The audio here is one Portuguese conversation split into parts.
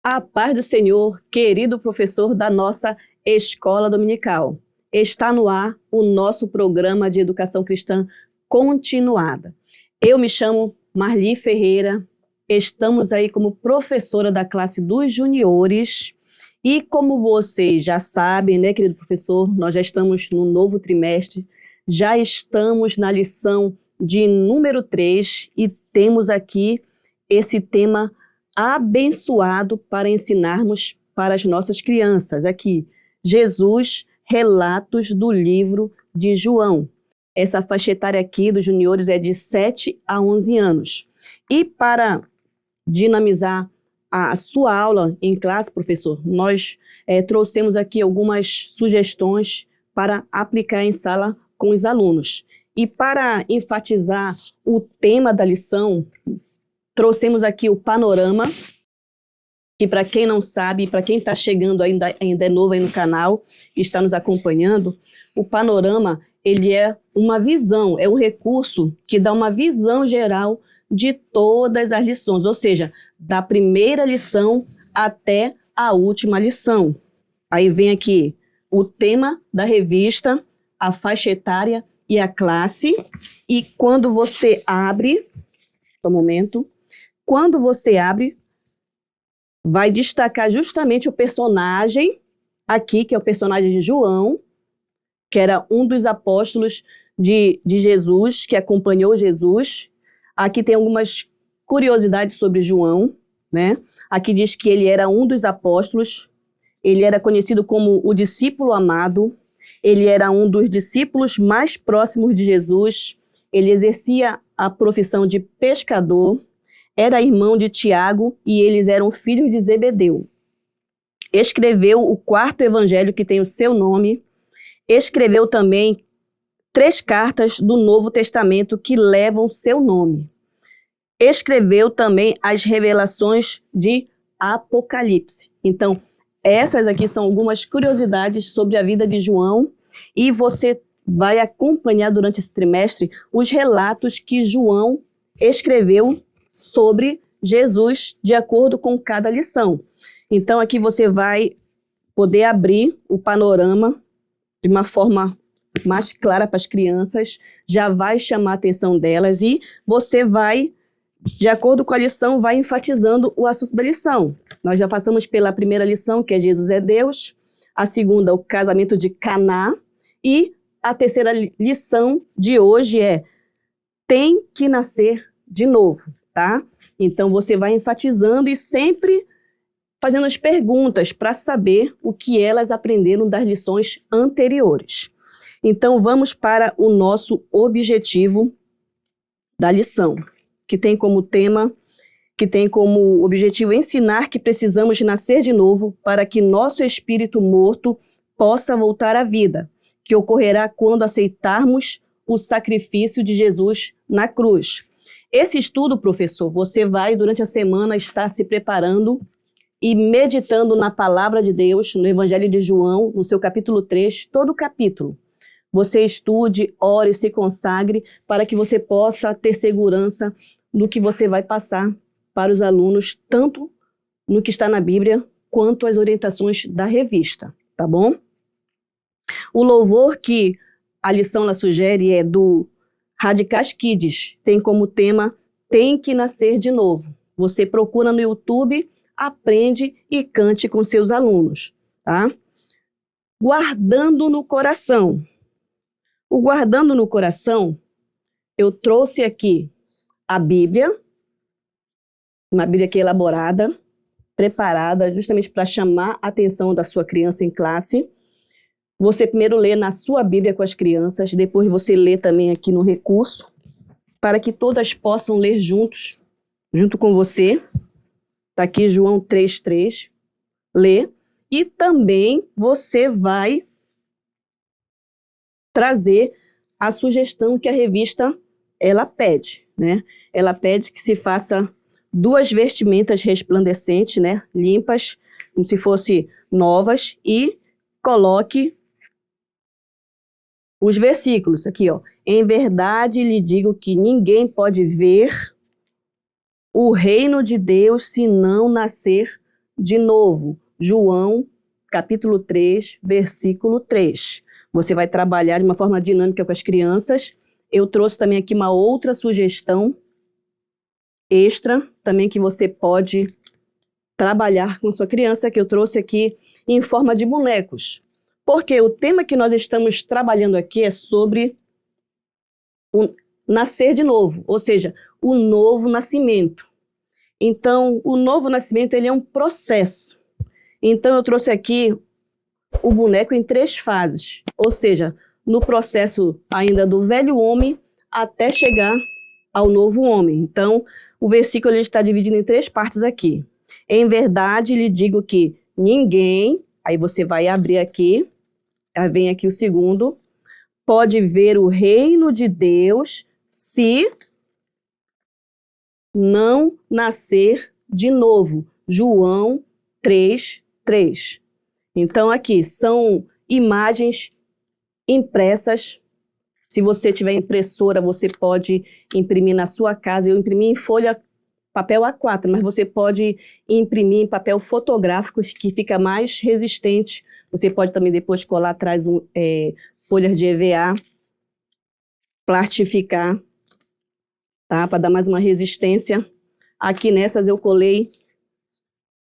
A paz do Senhor, querido professor da nossa Escola Dominical. Está no ar o nosso programa de educação cristã continuada. Eu me chamo Marli Ferreira, estamos aí como professora da classe dos juniores e como vocês já sabem, né, querido professor, nós já estamos no novo trimestre, já estamos na lição de número 3 e temos aqui esse tema abençoado para ensinarmos para as nossas crianças. Aqui, Jesus, relatos do livro de João. Essa faixa etária aqui dos juniores é de 7 a 11 anos. E para dinamizar a sua aula em classe, professor, nós trouxemos aqui algumas sugestões para aplicar em sala com os alunos. E para enfatizar o tema da lição, trouxemos aqui o panorama, que para quem não sabe, para quem está chegando ainda é novo aí no canal e está nos acompanhando, o panorama ele é uma visão, é um recurso que dá uma visão geral de todas as lições, ou seja, da primeira lição até a última lição. Aí vem aqui o tema da revista, a faixa etária e a classe, e quando você abre, só um momento, quando você abre, vai destacar justamente o personagem aqui, que é o personagem de João, que era um dos apóstolos de Jesus, que acompanhou Jesus. Aqui tem algumas curiosidades sobre João, né? Aqui diz que ele era um dos apóstolos, ele era conhecido como o discípulo amado, ele era um dos discípulos mais próximos de Jesus, ele exercia a profissão de pescador, era irmão de Tiago e eles eram filhos de Zebedeu. Escreveu o 4º evangelho, que tem o seu nome. Escreveu também 3 cartas do Novo Testamento que levam seu nome. Escreveu também as revelações de Apocalipse. Então, essas aqui são algumas curiosidades sobre a vida de João e você vai acompanhar durante esse trimestre os relatos que João escreveu sobre Jesus, de acordo com cada lição. Então, aqui você vai poder abrir o panorama de uma forma mais clara para as crianças, já vai chamar a atenção delas e você vai, de acordo com a lição, vai enfatizando o assunto da lição. Nós já passamos pela primeira lição, que é Jesus é Deus, a segunda, o casamento de Caná, e a terceira lição de hoje é tem que nascer de novo. Tá? Então você vai enfatizando e sempre fazendo as perguntas para saber o que elas aprenderam das lições anteriores. Então vamos para o nosso objetivo da lição, que tem como tema, que tem como objetivo ensinar que precisamos nascer de novo para que nosso espírito morto possa voltar à vida, que ocorrerá quando aceitarmos o sacrifício de Jesus na cruz. Esse estudo, professor, você vai durante a semana estar se preparando e meditando na palavra de Deus, no Evangelho de João, no seu capítulo 3, todo o capítulo. Você estude, ore, se consagre para que você possa ter segurança no que você vai passar para os alunos, tanto no que está na Bíblia, quanto as orientações da revista, tá bom? O louvor que a lição ela sugere é do Radicais Kids, tem como tema Tem que Nascer de Novo. Você procura no YouTube, aprende e cante com seus alunos, tá? Guardando no coração. O guardando no coração, eu trouxe aqui a Bíblia, uma Bíblia aqui elaborada, preparada justamente para chamar a atenção da sua criança em classe. Você primeiro lê na sua Bíblia com as crianças, depois você lê também aqui no recurso, para que todas possam ler juntos, junto com você. Está aqui João 3,3, lê. E também você vai trazer a sugestão que a revista ela pede, né? Ela pede que se faça 2 vestimentas resplandecentes, né? Limpas, como se fossem novas, e coloque os versículos aqui, ó. Em verdade lhe digo que ninguém pode ver o reino de Deus se não nascer de novo. João, capítulo 3, versículo 3. Você vai trabalhar de uma forma dinâmica com as crianças. Eu trouxe também aqui uma outra sugestão extra, também que você pode trabalhar com sua criança, que eu trouxe aqui em forma de bonecos. Porque o tema que nós estamos trabalhando aqui é sobre o nascer de novo, ou seja, o novo nascimento. Então, o novo nascimento, ele é um processo. Então, eu trouxe aqui o boneco em 3 fases, ou seja, no processo ainda do velho homem até chegar ao novo homem. Então, o versículo ele está dividido em 3 partes aqui. Em verdade, lhe digo que ninguém, aí você vai abrir aqui, aí vem aqui o segundo, pode ver o reino de Deus se não nascer de novo. João 3:3. Então, aqui são imagens impressas. Se você tiver impressora, você pode imprimir na sua casa. Eu imprimi em folha, papel A4, mas você pode imprimir em papel fotográfico, que fica mais resistente. Você pode também depois colar atrás folhas de EVA, plastificar, tá? Para dar mais uma resistência. Aqui nessas eu colei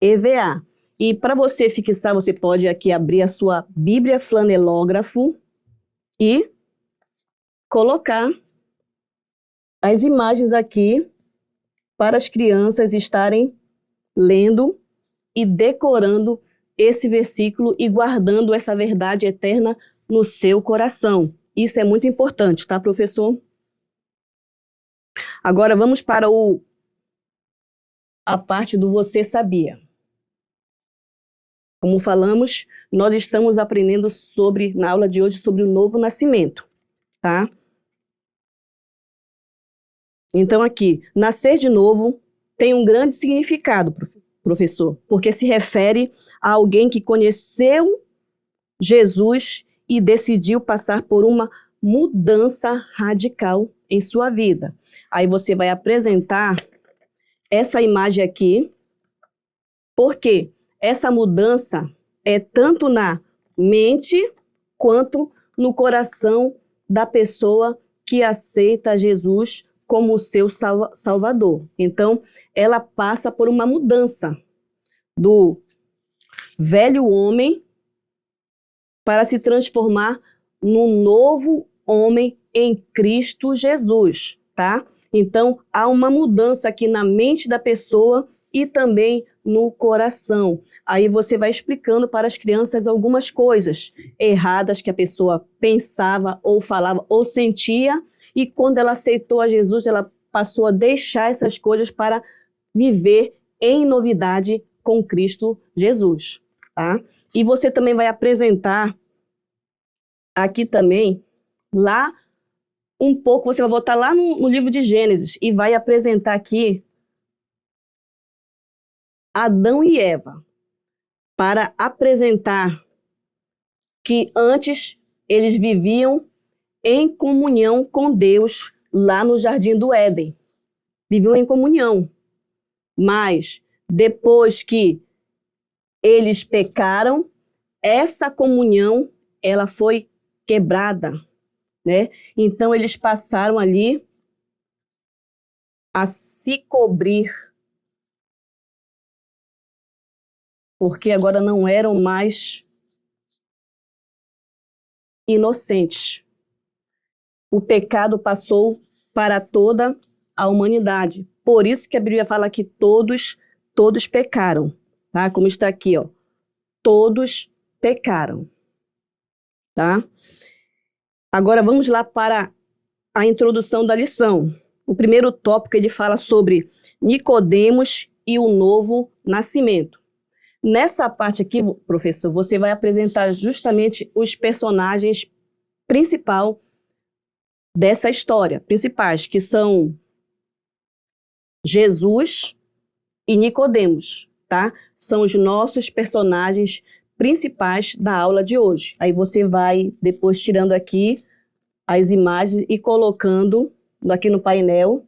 EVA. E para você fixar, você pode aqui abrir a sua Bíblia flanelógrafo e colocar as imagens aqui para as crianças estarem lendo e decorando esse versículo e guardando essa verdade eterna no seu coração. Isso é muito importante, tá, professor? Agora vamos para a parte do você sabia. Como falamos, nós estamos aprendendo na aula de hoje sobre o novo nascimento, tá? Então aqui, nascer de novo tem um grande significado, professor, porque se refere a alguém que conheceu Jesus e decidiu passar por uma mudança radical em sua vida. Aí você vai apresentar essa imagem aqui, porque essa mudança é tanto na mente quanto no coração da pessoa que aceita Jesus como o seu Salvador. Então, ela passa por uma mudança do velho homem para se transformar num novo homem em Cristo Jesus, tá? Então, há uma mudança aqui na mente da pessoa e também no coração. Aí você vai explicando para as crianças algumas coisas erradas que a pessoa pensava ou falava ou sentia, e quando ela aceitou a Jesus, ela passou a deixar essas coisas para viver em novidade com Cristo Jesus, tá? E você também vai apresentar aqui também, lá um pouco, você vai voltar lá no livro de Gênesis e vai apresentar aqui Adão e Eva, para apresentar que antes eles viviam em comunhão com Deus lá no Jardim do Éden. Viviam em comunhão. Mas depois que eles pecaram, essa comunhão ela foi quebrada, né? Então eles passaram ali a se cobrir, porque agora não eram mais inocentes. O pecado passou para toda a humanidade. Por isso que a Bíblia fala que todos pecaram, tá? Como está aqui, ó. Todos pecaram, tá? Agora vamos lá para a introdução da lição. O primeiro tópico ele fala sobre Nicodemos e o novo nascimento. Nessa parte aqui, professor, você vai apresentar justamente os personagens principais dessa história, principais, que são Jesus e Nicodemos, tá? São os nossos personagens principais da aula de hoje. Aí você vai depois tirando aqui as imagens e colocando aqui no painel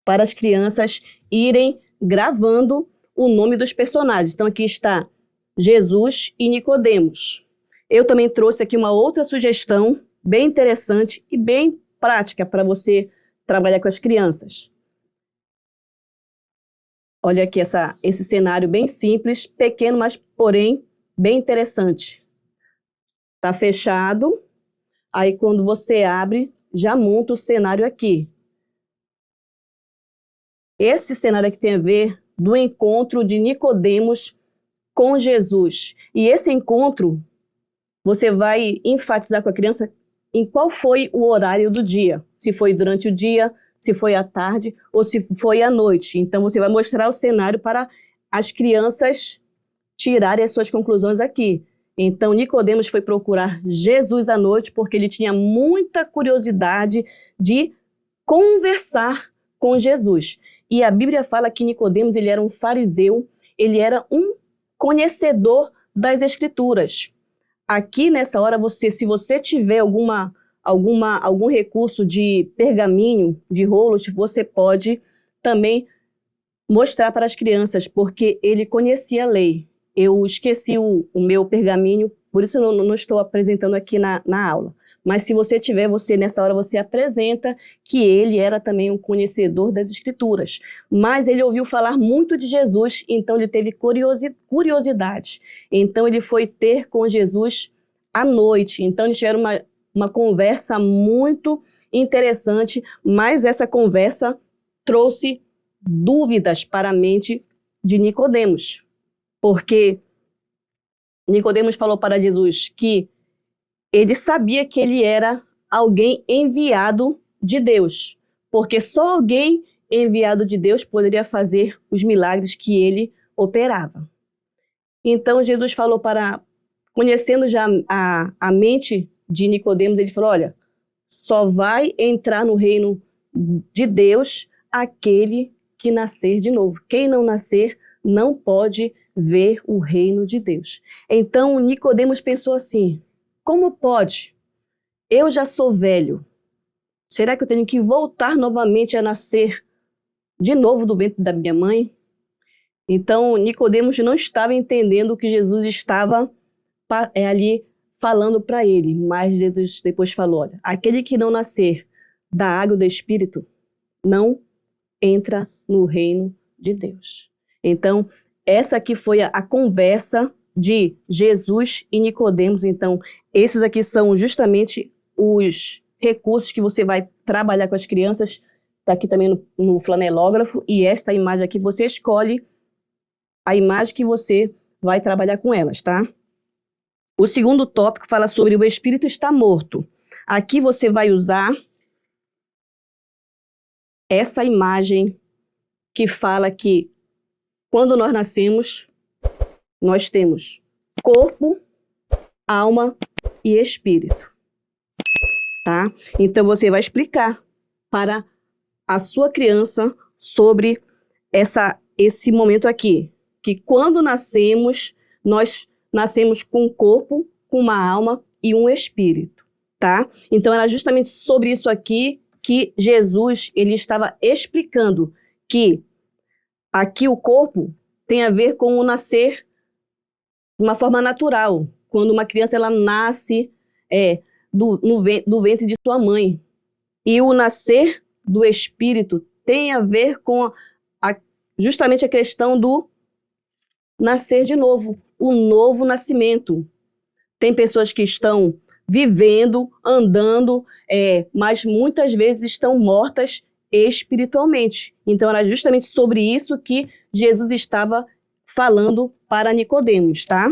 para as crianças irem gravando o nome dos personagens. Então aqui está Jesus e Nicodemos. Eu também trouxe aqui uma outra sugestão bem interessante e bem prática para você trabalhar com as crianças. Olha aqui esse cenário bem simples, pequeno, mas porém bem interessante. Está fechado, aí quando você abre, já monta o cenário aqui. Esse cenário aqui tem a ver do encontro de Nicodemos com Jesus. E esse encontro, você vai enfatizar com a criança em qual foi o horário do dia. Se foi durante o dia, se foi à tarde ou se foi à noite. Então você vai mostrar o cenário para as crianças tirarem as suas conclusões aqui. Então Nicodemos foi procurar Jesus à noite porque ele tinha muita curiosidade de conversar com Jesus. E a Bíblia fala que Nicodemos, ele era um fariseu, ele era um conhecedor das Escrituras. Aqui nessa hora, se você tiver algum recurso de pergaminho, de rolos, você pode também mostrar para as crianças, porque ele conhecia a lei. Eu esqueci o meu pergaminho, por isso eu não estou apresentando aqui na aula. Mas se você tiver, nessa hora você apresenta que ele era também um conhecedor das Escrituras. Mas ele ouviu falar muito de Jesus, então ele teve curiosidade. Então ele foi ter com Jesus à noite. Então eles tiveram uma conversa muito interessante, mas essa conversa trouxe dúvidas para a mente de Nicodemos. Porque Nicodemos falou para Jesus que ele sabia que ele era alguém enviado de Deus, porque só alguém enviado de Deus poderia fazer os milagres que ele operava. Então Jesus falou conhecendo já a mente de Nicodemos, ele falou, olha, só vai entrar no reino de Deus aquele que nascer de novo. Quem não nascer não pode ver o reino de Deus. Então Nicodemos pensou assim, como pode? Eu já sou velho. Será que eu tenho que voltar novamente a nascer de novo do ventre da minha mãe? Então Nicodemos não estava entendendo o que Jesus estava ali falando para ele, mas Jesus depois falou, olha, aquele que não nascer da água do Espírito não entra no reino de Deus. Então, essa aqui foi a conversa de Jesus e Nicodemos. Então, esses aqui são justamente os recursos que você vai trabalhar com as crianças. Está aqui também no flanelógrafo. E esta imagem aqui, você escolhe a imagem que você vai trabalhar com elas, tá? O segundo tópico fala sobre o espírito está morto. Aqui você vai usar essa imagem que fala que quando nós nascemos, nós temos corpo, alma e espírito, tá? Então você vai explicar para a sua criança sobre esse momento aqui, que quando nascemos, nós nascemos com um corpo, com uma alma e um espírito, tá? Então era justamente sobre isso aqui que Jesus ele estava explicando que aqui o corpo tem a ver com o nascer de uma forma natural, quando uma criança ela nasce do ventre de sua mãe. E o nascer do espírito tem a ver com justamente a questão do nascer de novo, o novo nascimento. Tem pessoas que estão vivendo, andando, mas muitas vezes estão mortas espiritualmente. Então era justamente sobre isso que Jesus estava falando para Nicodemos, tá?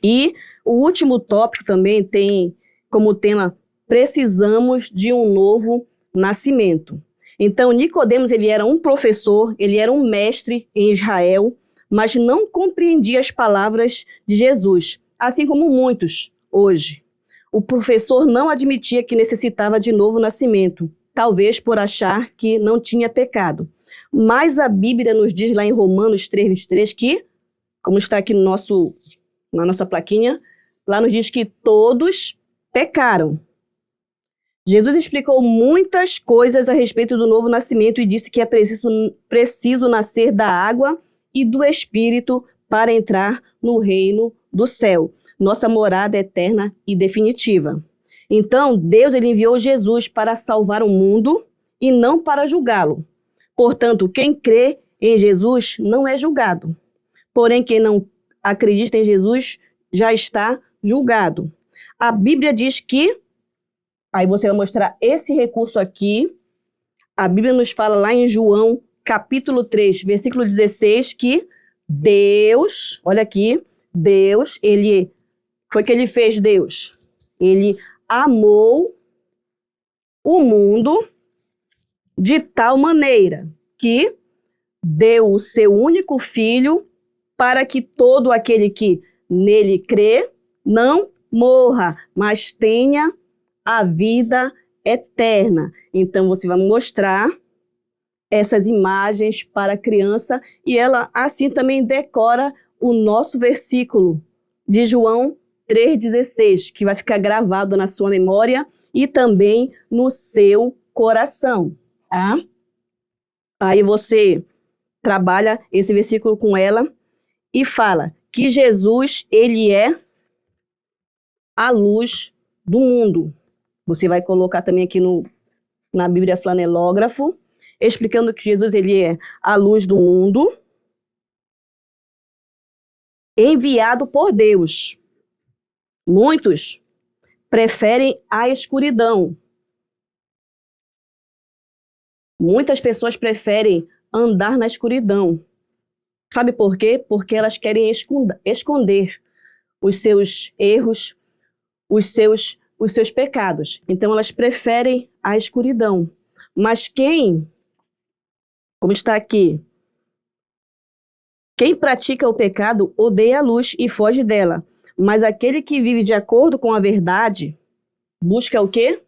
E o último tópico também tem como tema precisamos de um novo nascimento. Então Nicodemos ele era um professor, ele era um mestre em Israel, mas não compreendia as palavras de Jesus, assim como muitos hoje. O professor não admitia que necessitava de novo nascimento, talvez por achar que não tinha pecado. Mas a Bíblia nos diz lá em Romanos 3:23 que, como está aqui na nossa plaquinha, lá nos diz que todos pecaram. Jesus explicou muitas coisas a respeito do novo nascimento e disse que é preciso nascer da água e do Espírito para entrar no reino do céu, nossa morada eterna e definitiva. Então, Deus ele enviou Jesus para salvar o mundo e não para julgá-lo. Portanto, quem crê em Jesus não é julgado. Porém, quem não acredita em Jesus já está julgado. A Bíblia diz que, aí você vai mostrar esse recurso aqui, a Bíblia nos fala lá em João, capítulo 3, versículo 16, que Deus, olha aqui, Deus, ele, foi que ele fez Deus? Ele amou o mundo de tal maneira que deu o seu único filho para que todo aquele que nele crê não morra, mas tenha a vida eterna. Então você vai mostrar essas imagens para a criança e ela assim também decora o nosso versículo de João 3,16, que vai ficar gravado na sua memória e também no seu coração, tá? Aí você trabalha esse versículo com ela e fala que Jesus, ele é a luz do mundo. Você vai colocar também aqui na Bíblia Flanelógrafo, explicando que Jesus, ele é a luz do mundo, enviado por Deus. Muitos preferem a escuridão. Muitas pessoas preferem andar na escuridão. Sabe por quê? Porque elas querem esconder os seus erros, os seus pecados. Então elas preferem a escuridão. Mas como está aqui, quem pratica o pecado odeia a luz e foge dela. Mas aquele que vive de acordo com a verdade, busca o quê?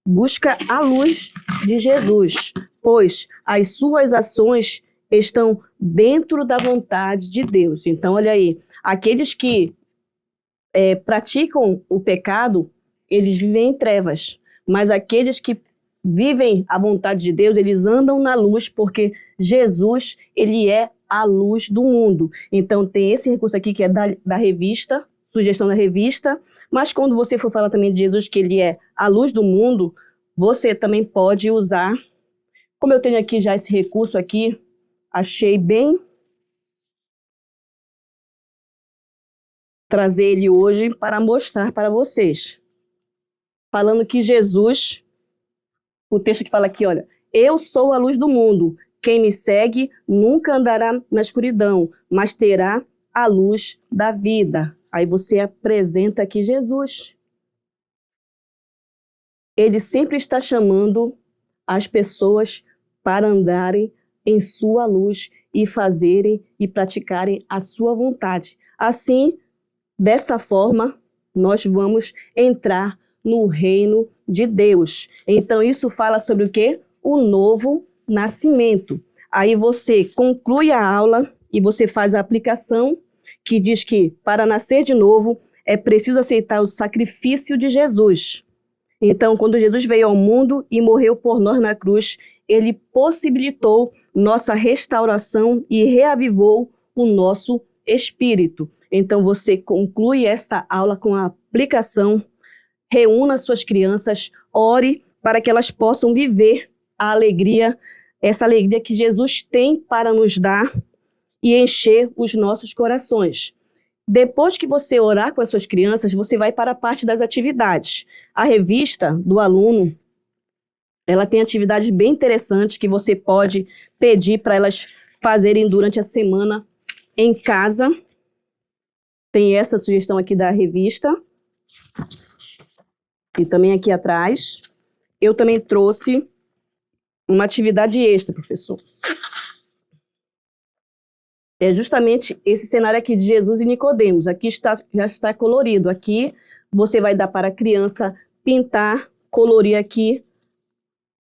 Busca a luz de Jesus, pois as suas ações estão dentro da vontade de Deus. Então, olha aí, aqueles que praticam o pecado, eles vivem em trevas, mas aqueles que vivem a vontade de Deus, eles andam na luz, porque Jesus, ele é a luz do mundo. Então, tem esse recurso aqui que é da revista, sugestão da revista, mas quando você for falar também de Jesus, que ele é a luz do mundo, você também pode usar, como eu tenho aqui já esse recurso aqui, achei bem trazer ele hoje para mostrar para vocês. Falando que Jesus, o texto que fala aqui, olha, eu sou a luz do mundo, quem me segue nunca andará na escuridão, mas terá a luz da vida. Aí você apresenta aqui Jesus. Ele sempre está chamando as pessoas para andarem em sua luz e fazerem e praticarem a sua vontade. Assim, dessa forma, nós vamos entrar no reino de Deus. Então, isso fala sobre o quê? O novo nascimento. Aí você conclui a aula e você faz a aplicação que diz que para nascer de novo é preciso aceitar o sacrifício de Jesus. Então, quando Jesus veio ao mundo e morreu por nós na cruz, ele possibilitou nossa restauração e reavivou o nosso espírito. Então, você conclui esta aula com a aplicação, reúna suas crianças, ore para que elas possam viver a alegria, essa alegria que Jesus tem para nos dar e encher os nossos corações. Depois que você orar com as suas crianças, você vai para a parte das atividades. A revista do aluno, ela tem atividades bem interessantes que você pode pedir para elas fazerem durante a semana em casa. Tem essa sugestão aqui da revista. E também aqui atrás, eu também trouxe uma atividade extra, professor. É justamente esse cenário aqui de Jesus e Nicodemos. Aqui já está colorido. Aqui você vai dar para a criança pintar, colorir aqui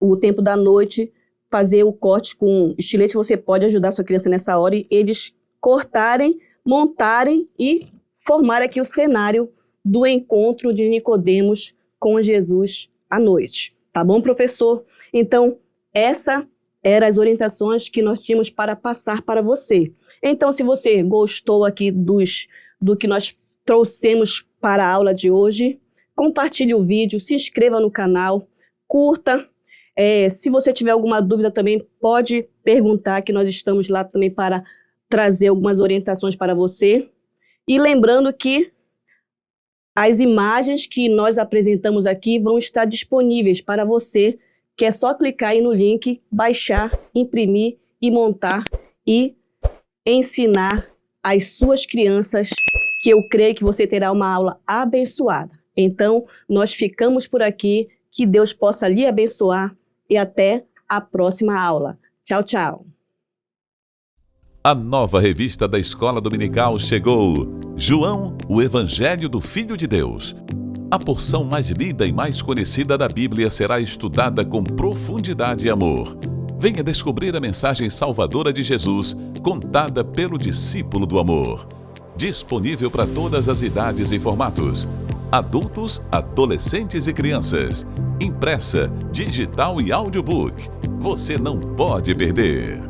o tempo da noite, fazer o corte com estilete. Você pode ajudar a sua criança nessa hora e eles cortarem, montarem e formar aqui o cenário do encontro de Nicodemos com Jesus à noite. Tá bom, professor? Então, essa eram as orientações que nós tínhamos para passar para você. Então, se você gostou aqui do que nós trouxemos para a aula de hoje, compartilhe o vídeo, se inscreva no canal, curta. Se você tiver alguma dúvida também, pode perguntar, que nós estamos lá também para trazer algumas orientações para você. E lembrando que as imagens que nós apresentamos aqui vão estar disponíveis para você, que é só clicar aí no link, baixar, imprimir e montar e ensinar às suas crianças, que eu creio que você terá uma aula abençoada. Então, nós ficamos por aqui, que Deus possa lhe abençoar e até a próxima aula. Tchau, tchau. A nova revista da Escola Dominical chegou. João, o Evangelho do Filho de Deus. A porção mais lida e mais conhecida da Bíblia será estudada com profundidade e amor. Venha descobrir a mensagem salvadora de Jesus, contada pelo discípulo do amor. Disponível para todas as idades e formatos. Adultos, adolescentes e crianças. Impressa, digital e audiobook. Você não pode perder.